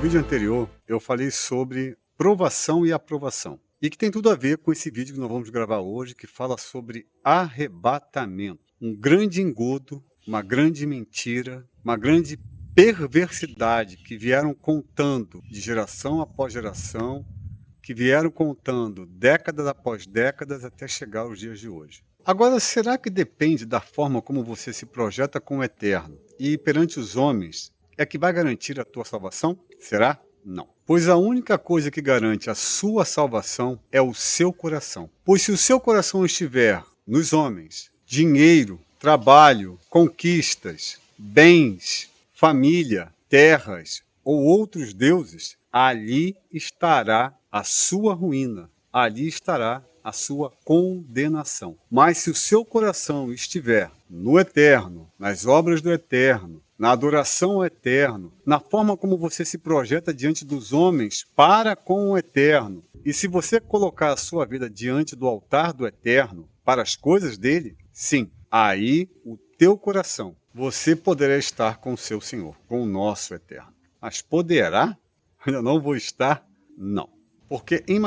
vídeo anterior, eu falei sobre provação e aprovação. E que tem tudo a ver com esse vídeo que nós vamos gravar hoje, que fala sobre arrebatamento. Um grande engodo, uma grande mentira, uma grande perversidade que vieram contando de geração após geração, que vieram contando décadas após décadas até chegar aos dias de hoje. Agora, será que depende da forma como você se projeta com o eterno e perante os homens é que vai garantir a tua salvação? Será? Não. Pois a única coisa que garante a sua salvação é o seu coração. Pois se o seu coração estiver nos homens, dinheiro, trabalho, conquistas, bens, família, terras ou outros deuses, ali estará a sua ruína, ali estará a sua condenação. Mas se o seu coração estiver no eterno, nas obras do eterno, na adoração ao eterno, na forma como você se projeta diante dos homens para com o eterno, e se você colocar a sua vida diante do altar do eterno, para as coisas dele, sim, aí o teu coração, você poderá estar com o seu Senhor, com o nosso eterno. Mas poderá? Eu não vou estar? Não. Porque em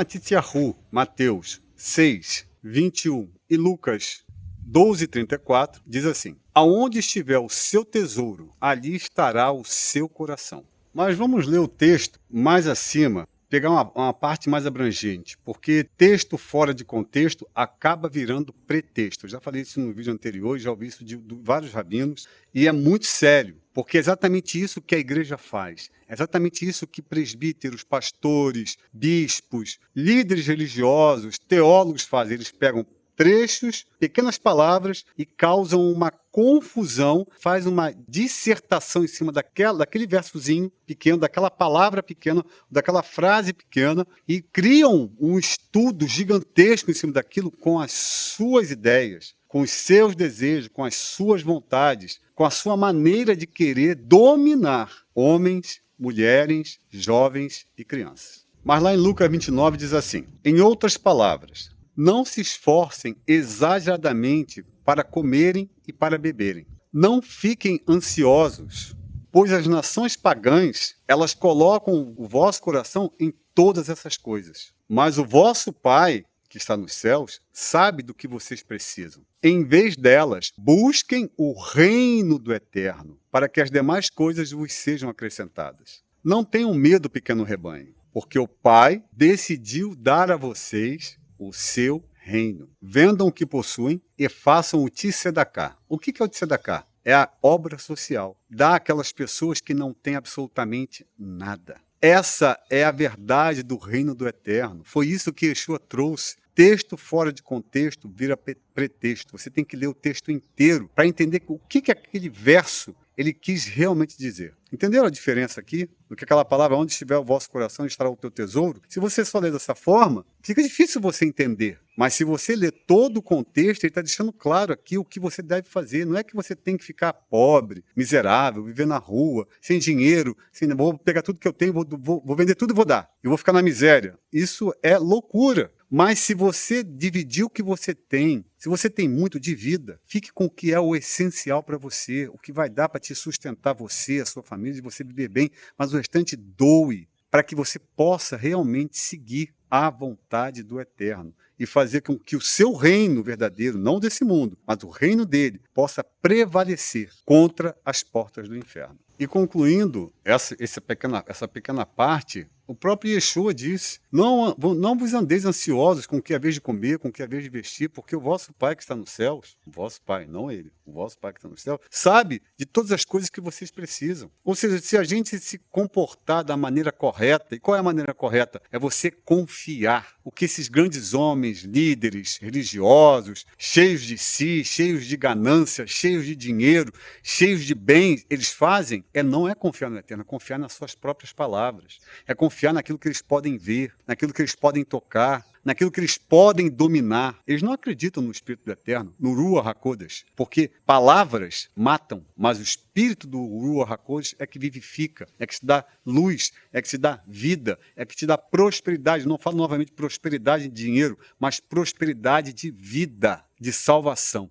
Mateus 6, 21 e Lucas 12, 34, diz assim: aonde estiver o seu tesouro, ali estará o seu coração. Mas vamos ler o texto mais acima, pegar uma parte mais abrangente, porque texto fora de contexto acaba virando pretexto. Eu já falei isso no vídeo anterior, já ouvi isso de vários rabinos, e é muito sério, porque é exatamente isso que a igreja faz. É exatamente isso que presbíteros, pastores, bispos, líderes religiosos, teólogos fazem. Eles pegam trechos, pequenas palavras e causam uma confusão, faz uma dissertação em cima daquele versozinho pequeno, daquela palavra pequena, daquela frase pequena e criam um estudo gigantesco em cima daquilo com as suas ideias, com os seus desejos, com as suas vontades, com a sua maneira de querer dominar homens, mulheres, jovens e crianças. Mas lá em Lucas 29 diz assim: em outras palavras, não se esforcem exageradamente para comerem e para beberem. Não fiquem ansiosos, pois as nações pagãs, elas colocam o vosso coração em todas essas coisas. Mas o vosso Pai, que está nos céus, sabe do que vocês precisam. Em vez delas, busquem o reino do eterno, para que as demais coisas vos sejam acrescentadas. Não tenham medo, pequeno rebanho, porque o Pai decidiu dar a vocês o seu reino. Vendam o que possuem e façam o tzedakah. O que é o tzedakah? É a obra social. Dá àquelas pessoas que não têm absolutamente nada. Essa é a verdade do reino do eterno. Foi isso que Yeshua trouxe. Texto fora de contexto vira pretexto. Você tem que ler o texto inteiro para entender o que aquele verso ele quis realmente dizer. Entenderam a diferença aqui? Do que aquela palavra, onde estiver o vosso coração, estará o teu tesouro? Se você só ler dessa forma, fica difícil você entender. Mas se você ler todo o contexto, ele está deixando claro aqui o que você deve fazer. Não é que você tem que ficar pobre, miserável, viver na rua, sem dinheiro, vou pegar tudo que eu tenho, vou vender tudo e vou dar. E vou ficar na miséria. Isso é loucura. Mas se você dividir o que você tem, se você tem muito de vida, fique com o que é o essencial para você, o que vai dar para te sustentar você, a sua família, e você viver bem, mas o restante doe, para que você possa realmente seguir a vontade do Eterno e fazer com que o seu reino verdadeiro, não desse mundo, mas o reino dele, possa prevalecer contra as portas do inferno. E concluindo essa pequena parte, o próprio Yeshua disse: não vos andeis ansiosos com o que é vez de comer, com o que é vez de vestir, porque o vosso Pai que está nos céus, o vosso Pai, não ele, o vosso Pai que está nos céus, sabe de todas as coisas que vocês precisam. Ou seja, se a gente se comportar da maneira correta, e qual é a maneira correta? É você confiar. O que esses grandes homens, líderes religiosos, cheios de si, cheios de ganância, cheios de dinheiro, cheios de bens, eles fazem, não é confiar no Eterno, é confiar nas suas próprias palavras, é confiar naquilo que eles podem ver, naquilo que eles podem tocar, naquilo que eles podem dominar. Eles não acreditam no Espírito do Eterno, no Ruach HaKodesh, porque palavras matam, mas o Espírito do Ruach HaKodesh é que vivifica, é que te dá luz, é que te dá vida, é que te dá prosperidade. Não falo novamente prosperidade de dinheiro, mas prosperidade de vida, de salvação.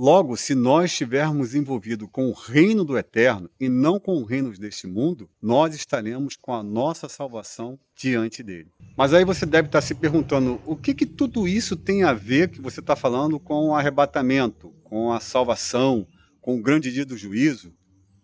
Logo, se nós estivermos envolvidos com o reino do eterno e não com os reinos deste mundo, nós estaremos com a nossa salvação diante dele. Mas aí você deve estar se perguntando, o que tudo isso tem a ver que você está falando com o arrebatamento, com a salvação, com o grande dia do juízo?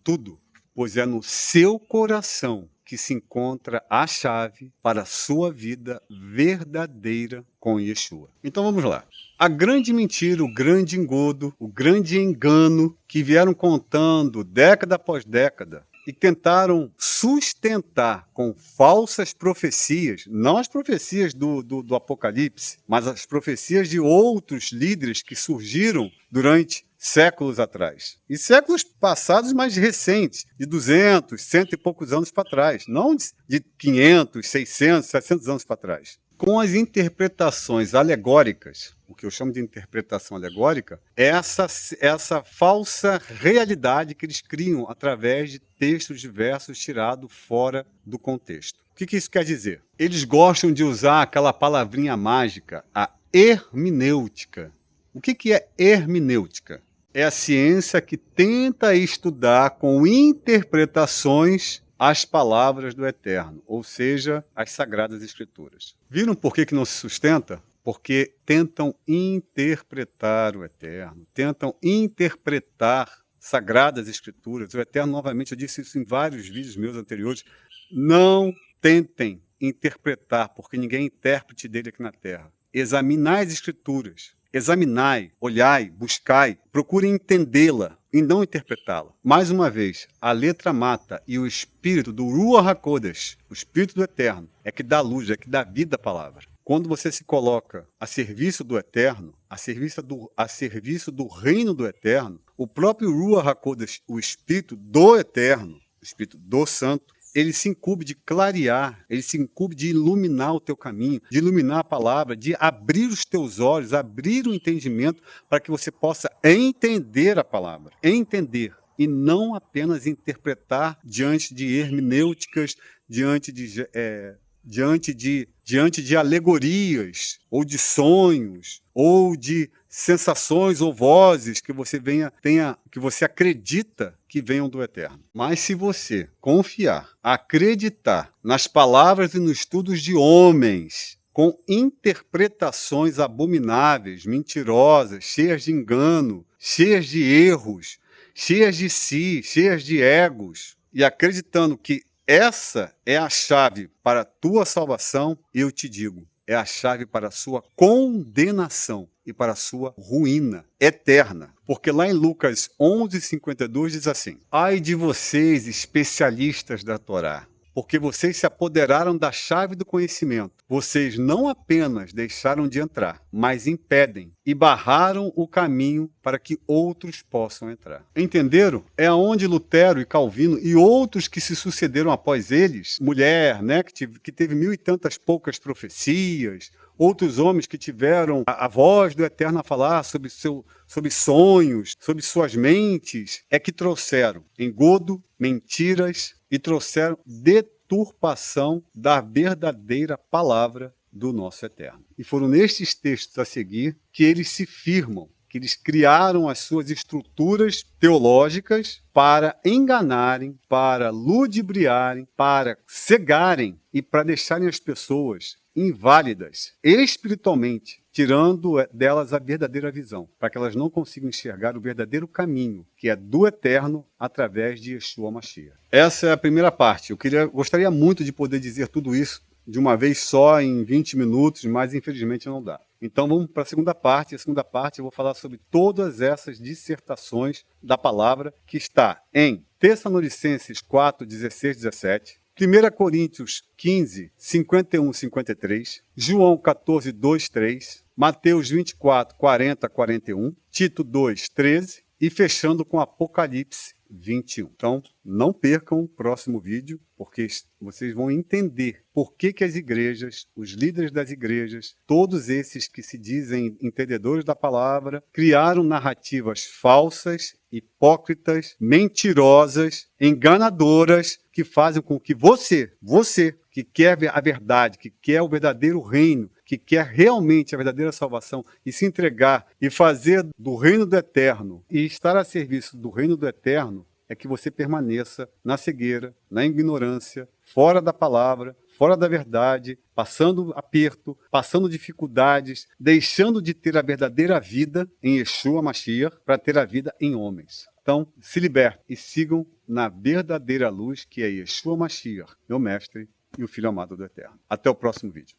Tudo, pois é no seu coração que se encontra a chave para a sua vida verdadeira com Yeshua. Então vamos lá. A grande mentira, o grande engodo, o grande engano que vieram contando década após década e tentaram sustentar com falsas profecias, não as profecias do Apocalipse, mas as profecias de outros líderes que surgiram durante séculos atrás. E séculos passados mais recentes, de 200, cento e poucos anos para trás, não de 500, 600, 700 anos para trás. Com as interpretações alegóricas, o que eu chamo de interpretação alegórica, é essa falsa realidade que eles criam através de textos diversos tirados fora do contexto. O que isso quer dizer? Eles gostam de usar aquela palavrinha mágica, a hermenêutica. O que é hermenêutica? É a ciência que tenta estudar com interpretações as palavras do Eterno, ou seja, as Sagradas Escrituras. Viram por que não se sustenta? Porque tentam interpretar o Eterno, tentam interpretar Sagradas Escrituras. O Eterno, novamente, eu disse isso em vários vídeos meus anteriores, não tentem interpretar, porque ninguém é intérprete dele aqui na Terra. Examinai as Escrituras. Examinai, olhai, buscai, procurem entendê-la e não interpretá-la. Mais uma vez, a letra mata e o espírito do Ruach HaKodesh, o espírito do Eterno, é que dá luz, é que dá vida à palavra. Quando você se coloca a serviço do Eterno, a serviço do reino do Eterno, o próprio Ruach HaKodesh, o espírito do Eterno, o espírito do Santo, ele se incumbe de clarear, ele se incumbe de iluminar o teu caminho, de iluminar a palavra, de abrir os teus olhos, abrir o entendimento para que você possa entender a palavra, entender e não apenas interpretar diante de hermenêuticas, diante de alegorias, ou de sonhos, ou de sensações ou vozes que você que você acredita que venham do Eterno. Mas se você confiar, acreditar nas palavras e nos estudos de homens, com interpretações abomináveis, mentirosas, cheias de engano, cheias de erros, cheias de si, cheias de egos, e acreditando que essa é a chave para a tua salvação, eu te digo, é a chave para a sua condenação e para a sua ruína eterna. Porque lá em Lucas 11:52 diz assim: ai de vocês, especialistas da Torá, porque vocês se apoderaram da chave do conhecimento. Vocês não apenas deixaram de entrar, mas impedem e barraram o caminho para que outros possam entrar. Entenderam? É aonde Lutero e Calvino e outros que se sucederam após eles, mulher, né, que teve 1000 e tantas poucas profecias, outros homens que tiveram a voz do Eterno a falar sobre sonhos, sobre suas mentes, é que trouxeram engodo, mentiras e trouxeram deturpação da verdadeira palavra do nosso Eterno. E foram nestes textos a seguir que eles se firmam, que eles criaram as suas estruturas teológicas para enganarem, para ludibriarem, para cegarem e para deixarem as pessoas inválidas espiritualmente, tirando delas a verdadeira visão, para que elas não consigam enxergar o verdadeiro caminho, que é do Eterno através de Yeshua Mashiach. Essa é a primeira parte. Eu gostaria muito de poder dizer tudo isso de uma vez só, em 20 minutos, mas infelizmente não dá. Então vamos para a segunda parte. A segunda parte eu vou falar sobre todas essas dissertações da palavra que está em Tessalonicenses 4, 16, 17, 1 Coríntios 15, 51, 53, João 14, 2, 3, Mateus 24, 40, 41, Tito 2, 13 e fechando com Apocalipse 21. Então, não percam o próximo vídeo, porque vocês vão entender por que as igrejas, os líderes das igrejas, todos esses que se dizem entendedores da palavra, criaram narrativas falsas, hipócritas, mentirosas, enganadoras, que fazem com que você que quer a verdade, que quer o verdadeiro reino, que quer realmente a verdadeira salvação e se entregar e fazer do reino do eterno e estar a serviço do reino do eterno, é que você permaneça na cegueira, na ignorância, fora da palavra, fora da verdade, passando aperto, passando dificuldades, deixando de ter a verdadeira vida em Yeshua Mashiach para ter a vida em homens. Então, se libertem e sigam na verdadeira luz que é Yeshua Mashiach, meu mestre e o Filho amado do Eterno. Até o próximo vídeo.